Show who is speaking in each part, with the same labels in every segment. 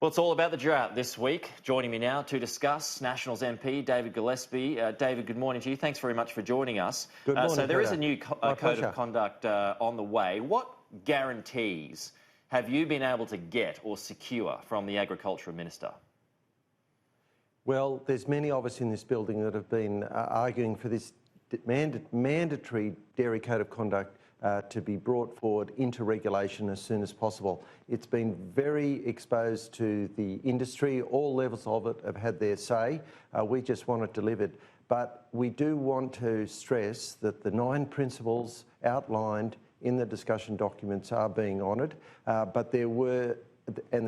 Speaker 1: Well, it's all about the drought this week. Joining me now to discuss, Nationals MP David Gillespie. David, good morning to you. Thanks very much for joining us.
Speaker 2: Good morning,
Speaker 1: So there is
Speaker 2: Peter.
Speaker 1: a new code of conduct on the way. What guarantees have you been able to get or secure from the Agricultural Minister?
Speaker 2: Well, there's many of us in this building that have been arguing for this mandatory dairy code of conduct to be brought forward into regulation as soon as possible. It's been very exposed to the industry. All levels of it have had their say. We just want it delivered. But we do want to stress that the 9 principles outlined in the discussion documents are being honoured. But there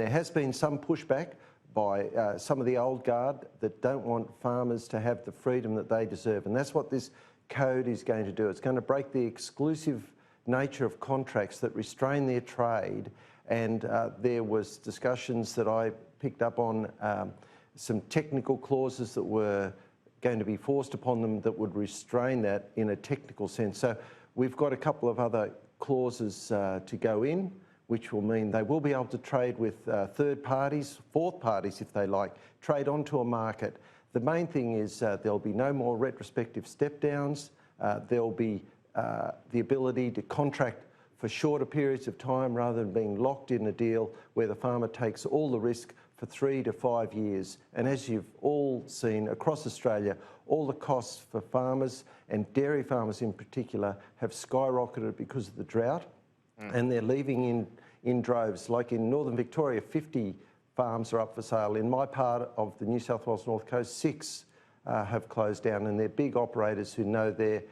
Speaker 2: has been some pushback by some of the old guard that don't want farmers to have the freedom that they deserve. And that's what this code is going to do. It's going to break the exclusive nature of contracts that restrain their trade, and there was discussions that I picked up on some technical clauses that were going to be forced upon them that would restrain that in a technical sense. So we've got a couple of other clauses to go in, which will mean they will be able to trade with third parties, fourth parties if they like, trade onto a market. The main thing is there'll be no more retrospective step downs. There'll be the ability to contract for shorter periods of time rather than being locked in a deal where the farmer takes all the risk for 3 to 5 years. And as you've all seen across Australia, all the costs for farmers and dairy farmers in particular have skyrocketed because of the drought, and they're leaving in droves. Like in Northern Victoria, 50 farms are up for sale. In my part of the New South Wales North Coast, 6 have closed down, and they're big operators who know their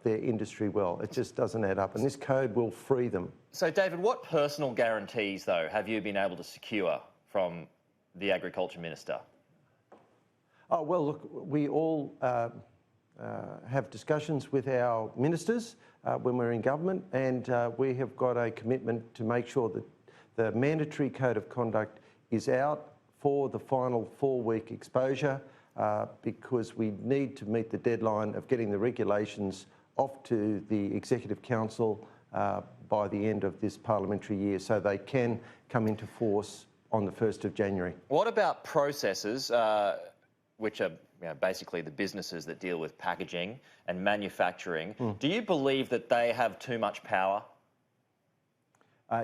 Speaker 2: industry well. It just doesn't add up, and this code will free them.
Speaker 1: So, David, what personal guarantees, though, have you been able to secure from the Agriculture Minister?
Speaker 2: Oh, well, look, we all have discussions with our ministers when we're in government, and we have got a commitment to make sure that the mandatory code of conduct is out for the final 4-week exposure, because we need to meet the deadline of getting the regulations off to the Executive Council by the end of this parliamentary year, so they can come into force on the 1st of January.
Speaker 1: What about processors, which are basically the businesses that deal with packaging and manufacturing? Do you believe that they have too much power?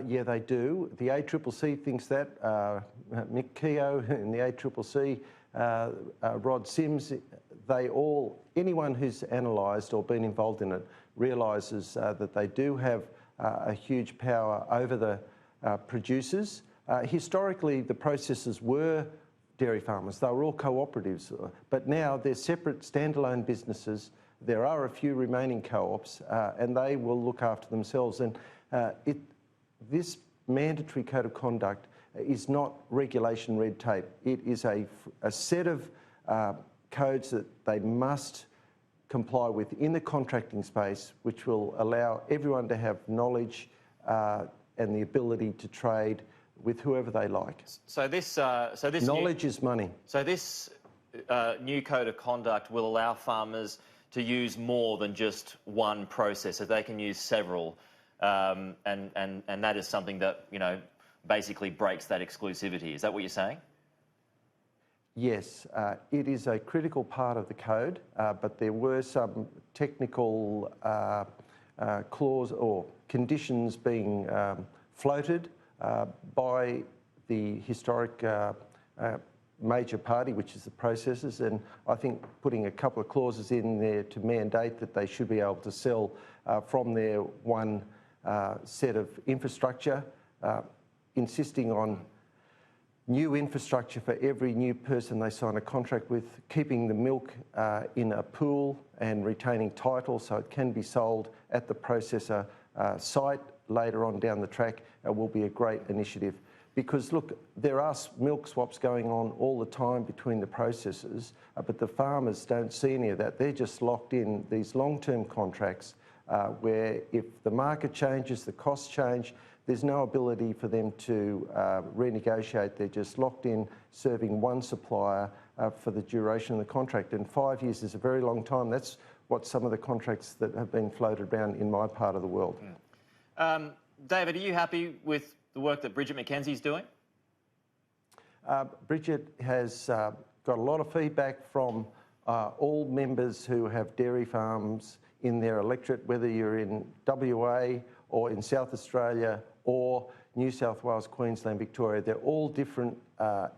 Speaker 2: Yeah, they do. The ACCC thinks that. Mick Keogh and the ACCC, Rod Sims, anyone who's analysed or been involved in it realises that they do have a huge power over the producers. Historically, the processors were dairy farmers. They were all cooperatives, but now they're separate standalone businesses. There are a few remaining co-ops, and they will look after themselves. And this mandatory code of conduct is not regulation red tape. It is a set of codes that they must comply with in the contracting space, which will allow everyone to have knowledge and the ability to trade with whoever they like.
Speaker 1: So this
Speaker 2: knowledge is money.
Speaker 1: So this new code of conduct will allow farmers to use more than just one processor. They can use several, and that is something that basically breaks that exclusivity. Is that what you're saying?
Speaker 2: Yes, it is a critical part of the code, but there were some technical clause or conditions being floated by the historic major party, which is the processors, and I think putting a couple of clauses in there to mandate that they should be able to sell from their one set of infrastructure, insisting on new infrastructure for every new person they sign a contract with, keeping the milk in a pool and retaining title so it can be sold at the processor site later on down the track will be a great initiative. Because look, there are milk swaps going on all the time between the processors, but the farmers don't see any of that. They're just locked in these long-term contracts where if the market changes, the costs change, there's no ability for them to renegotiate. They're just locked in, serving one supplier for the duration of the contract. And 5 years is a very long time. That's what some of the contracts that have been floated around in my part of the world.
Speaker 1: David, are you happy with the work that Bridget McKenzie's doing?
Speaker 2: Bridget has got a lot of feedback from all members who have dairy farms in their electorate, whether you're in WA or in South Australia or New South Wales, Queensland, Victoria. They're all different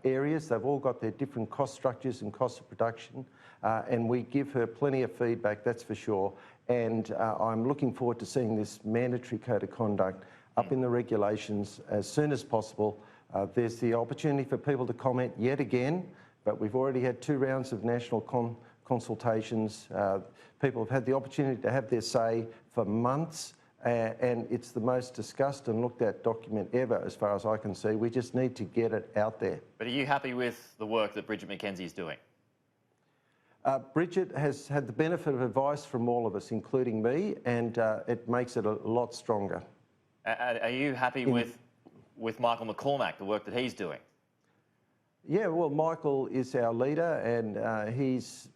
Speaker 2: areas. They've all got their different cost structures and costs of production, and we give her plenty of feedback, that's for sure. And I'm looking forward to seeing this mandatory code of conduct up in the regulations as soon as possible. There's the opportunity for people to comment yet again, but we've already had 2 rounds of national consultations. People have had the opportunity to have their say for months, and it's the most discussed and looked at document ever, as far as I can see. We just need to get it out there.
Speaker 1: But are you happy with the work that Bridget McKenzie is doing?
Speaker 2: Bridget has had the benefit of advice from all of us, including me, and it makes it a lot stronger.
Speaker 1: Are you happy with Michael McCormack, the work that he's doing?
Speaker 2: Yeah, well, Michael is our leader, and he's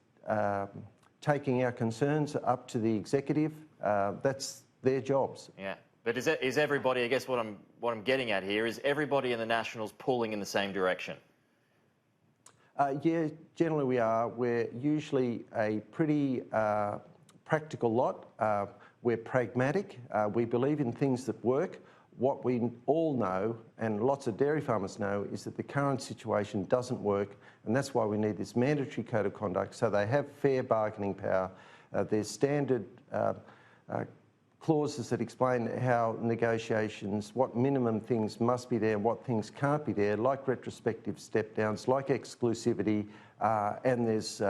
Speaker 2: taking our concerns up to the executive. That's their jobs.
Speaker 1: Yeah, but is everybody? I guess what I'm getting at here is everybody in the Nationals pulling in the same direction.
Speaker 2: Yeah, generally we are. We're usually a pretty practical lot. We're pragmatic. We believe in things that work. What we all know, and lots of dairy farmers know, is that the current situation doesn't work, and that's why we need this mandatory code of conduct so they have fair bargaining power. There's standard clauses that explain how negotiations, what minimum things must be there and what things can't be there, like retrospective step-downs, like exclusivity, and there's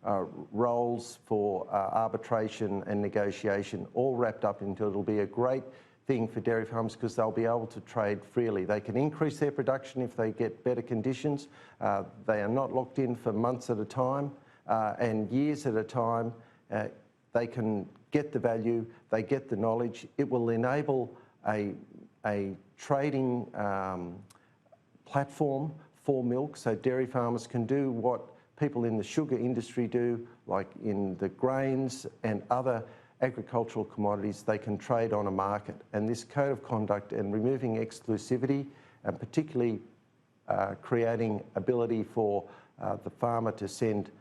Speaker 2: roles for arbitration and negotiation, all wrapped up into it'll be a great thing for dairy farms because they'll be able to trade freely. They can increase their production if they get better conditions. They are not locked in for months at a time and years at a time. They can get the value, they get the knowledge. It will enable a trading platform for milk so dairy farmers can do what people in the sugar industry do, like in the grains and other agricultural commodities. They can trade on a market. And this code of conduct and removing exclusivity, and particularly creating ability for the farmer to send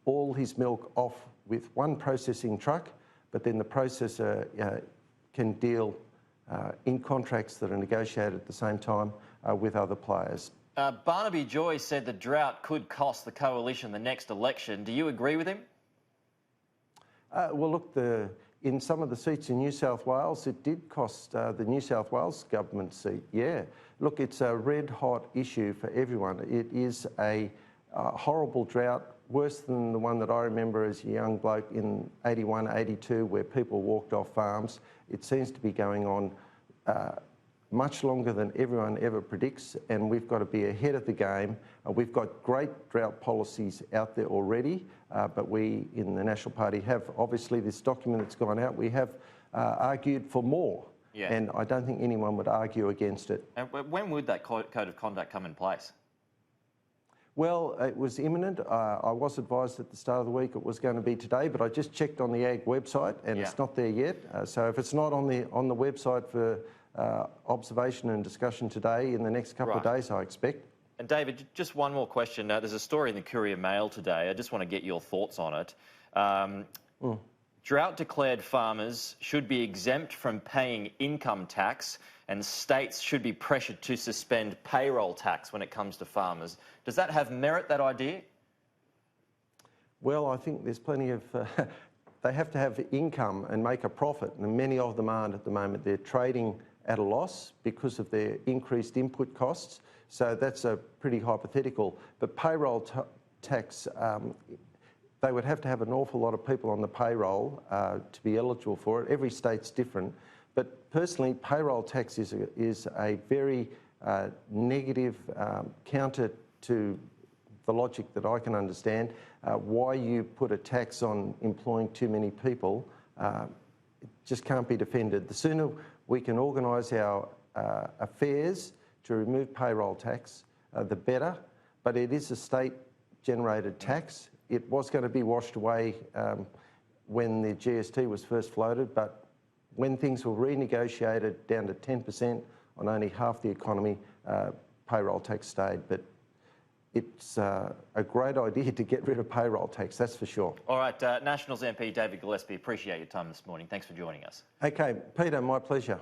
Speaker 2: all his milk off with one processing truck, but then the processor can deal in contracts that are negotiated at the same time with other players.
Speaker 1: Barnaby Joy said the drought could cost the coalition the next election. Do you agree with him?
Speaker 2: Well, look, in some of the seats in New South Wales, it did cost the New South Wales government seat, yeah. Look, it's a red-hot issue for everyone. It is a horrible drought, worse than the one that I remember as a young bloke in 81, 82, where people walked off farms. It seems to be going on much longer than everyone ever predicts, and we've got to be ahead of the game. We've got great drought policies out there already, but we in the National Party have, obviously, this document that's gone out, we have argued for more. Yeah. And I don't think anyone would argue against it.
Speaker 1: And when would that code of conduct come in place?
Speaker 2: Well, it was imminent. I was advised at the start of the week it was going to be today, but I just checked on the Ag website and it's not there yet. So if it's not on the website for observation and discussion today, in the next couple of days, I expect.
Speaker 1: And David, just one more question. There's a story in the Courier Mail today. I just want to get your thoughts on it. Drought-declared farmers should be exempt from paying income tax, and states should be pressured to suspend payroll tax when it comes to farmers. Does that have merit, that idea?
Speaker 2: Well, I think there's plenty of... they have to have income and make a profit, and many of them aren't at the moment. They're trading at a loss because of their increased input costs, so that's a pretty hypothetical. But payroll tax, they would have to have an awful lot of people on the payroll to be eligible for it. Every state's different. But personally, payroll tax is a very negative counter to the logic that I can understand. Why you put a tax on employing too many people, it just can't be defended. The sooner we can organise our affairs to remove payroll tax, the better. But it is a state-generated tax. It was going to be washed away when the GST was first floated, but when things were renegotiated down to 10% on only half the economy, payroll tax stayed. But it's a great idea to get rid of payroll tax, that's for sure.
Speaker 1: All right, Nationals MP David Gillespie, appreciate your time this morning. Thanks for joining us.
Speaker 2: Okay, Peter, my pleasure.